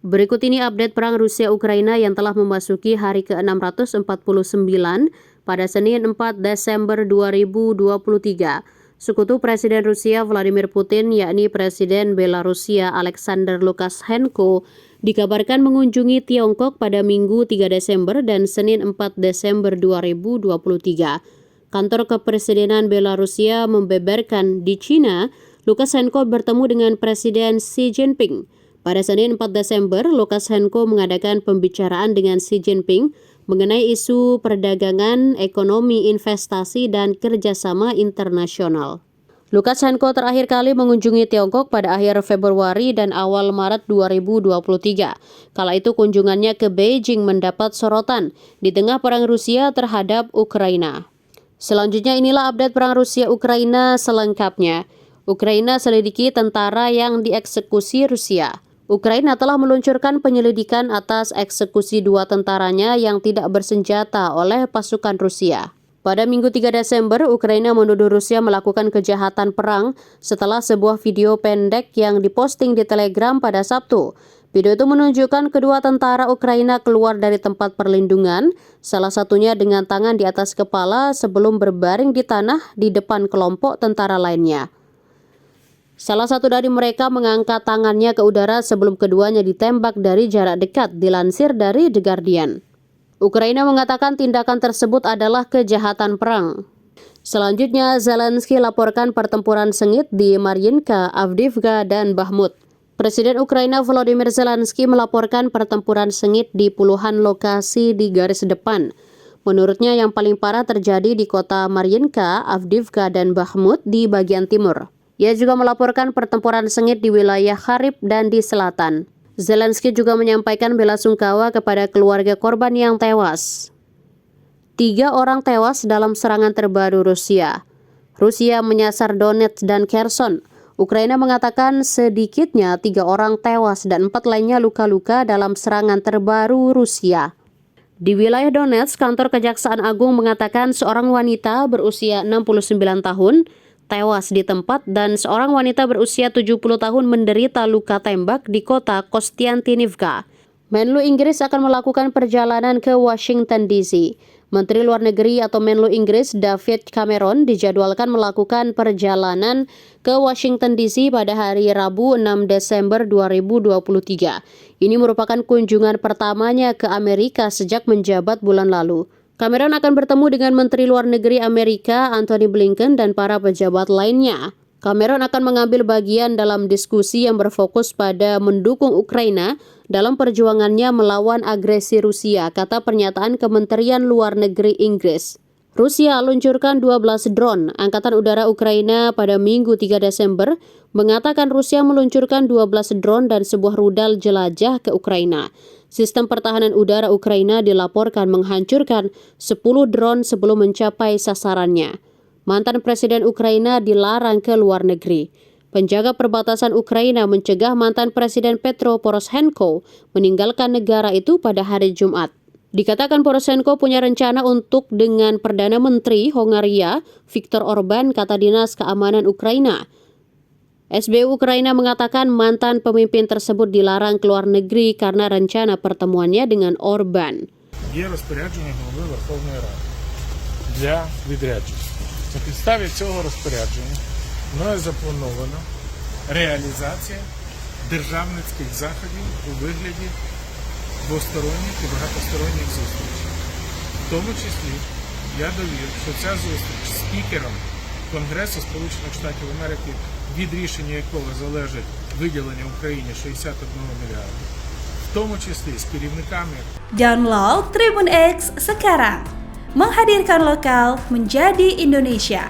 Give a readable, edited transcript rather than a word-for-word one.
Berikut ini update perang Rusia-Ukraina yang telah memasuki hari ke-649 pada Senin 4 Desember 2023. Sekutu Presiden Rusia Vladimir Putin, yakni Presiden Belarusia Alexander Lukashenko, dikabarkan mengunjungi Tiongkok pada Minggu 3 Desember dan Senin 4 Desember 2023. Kantor Kepresidenan Belarusia membeberkan di China, Lukashenko bertemu dengan Presiden Xi Jinping. Pada Senin 4 Desember, Lukashenko mengadakan pembicaraan dengan Xi Jinping mengenai isu perdagangan, ekonomi, investasi, dan kerjasama internasional. Lukashenko terakhir kali mengunjungi Tiongkok pada akhir Februari dan awal Maret 2023. Kala itu kunjungannya ke Beijing mendapat sorotan di tengah perang Rusia terhadap Ukraina. Selanjutnya inilah update perang Rusia-Ukraina selengkapnya. Ukraina selidiki tentara yang dieksekusi Rusia. Ukraina telah meluncurkan penyelidikan atas eksekusi 2 tentaranya yang tidak bersenjata oleh pasukan Rusia. Pada Minggu 3 Desember, Ukraina menuduh Rusia melakukan kejahatan perang setelah sebuah video pendek yang diposting di Telegram pada Sabtu. Video itu menunjukkan kedua tentara Ukraina keluar dari tempat perlindungan, salah satunya dengan tangan di atas kepala sebelum berbaring di tanah di depan kelompok tentara lainnya. Salah satu dari mereka mengangkat tangannya ke udara sebelum keduanya ditembak dari jarak dekat, dilansir dari The Guardian. Ukraina mengatakan tindakan tersebut adalah kejahatan perang. Selanjutnya, Zelensky laporkan pertempuran sengit di Mariinka, Avdiivka, dan Bakhmut. Presiden Ukraina Volodymyr Zelensky melaporkan pertempuran sengit di puluhan lokasi di garis depan. Menurutnya yang paling parah terjadi di kota Mariinka, Avdiivka, dan Bakhmut di bagian timur. Ia juga melaporkan pertempuran sengit di wilayah Kharkiv dan di selatan. Zelensky juga menyampaikan bela sungkawa kepada keluarga korban yang tewas. 3 orang tewas dalam serangan terbaru Rusia. Rusia menyasar Donetsk dan Kherson. Ukraina mengatakan sedikitnya 3 orang tewas dan 4 lainnya luka-luka dalam serangan terbaru Rusia. Di wilayah Donetsk, kantor Kejaksaan Agung mengatakan seorang wanita berusia 69 tahun tewas di tempat dan seorang wanita berusia 70 tahun menderita luka tembak di kota Kostiantynivka. Menlu Inggris akan melakukan perjalanan ke Washington DC. Menteri Luar Negeri atau Menlu Inggris David Cameron dijadwalkan melakukan perjalanan ke Washington DC pada hari Rabu 6 Desember 2023. Ini merupakan kunjungan pertamanya ke Amerika sejak menjabat bulan lalu. Cameron akan bertemu dengan Menteri Luar Negeri Amerika Antony Blinken dan para pejabat lainnya. Cameron akan mengambil bagian dalam diskusi yang berfokus pada mendukung Ukraina dalam perjuangannya melawan agresi Rusia, kata pernyataan Kementerian Luar Negeri Inggris. Rusia luncurkan 12 drone. Angkatan Udara Ukraina pada Minggu 3 Desember mengatakan Rusia meluncurkan 12 drone dan sebuah rudal jelajah ke Ukraina. Sistem pertahanan udara Ukraina dilaporkan menghancurkan 10 drone sebelum mencapai sasarannya. Mantan Presiden Ukraina dilarang ke luar negeri. Penjaga perbatasan Ukraina mencegah mantan Presiden Petro Poroshenko meninggalkan negara itu pada hari Jumat. Dikatakan Poroshenko punya rencana untuk dengan Perdana Menteri Hongaria Viktor Orban, kata Dinas Keamanan Ukraina. SBU Ukraina mengatakan mantan pemimpin tersebut dilarang keluar negeri karena rencana pertemuannya dengan Orban. Є розпорядження голови Верховної Ради для відряджень. На підставі цього розпорядження мною заплановано реалізація державницьких заходів у вигляді двосторонніх і багатосторонніх зустрічей. В тому числі я довів, що ця зустріч з спікером Конгресу Сполучених Штатів Америки, від рішення якого залежить виділення Україні 61 мільярда, в тому числі з керівниками. Download Tribun X sekarang, menghadirkan lokal menjadi Indonesia.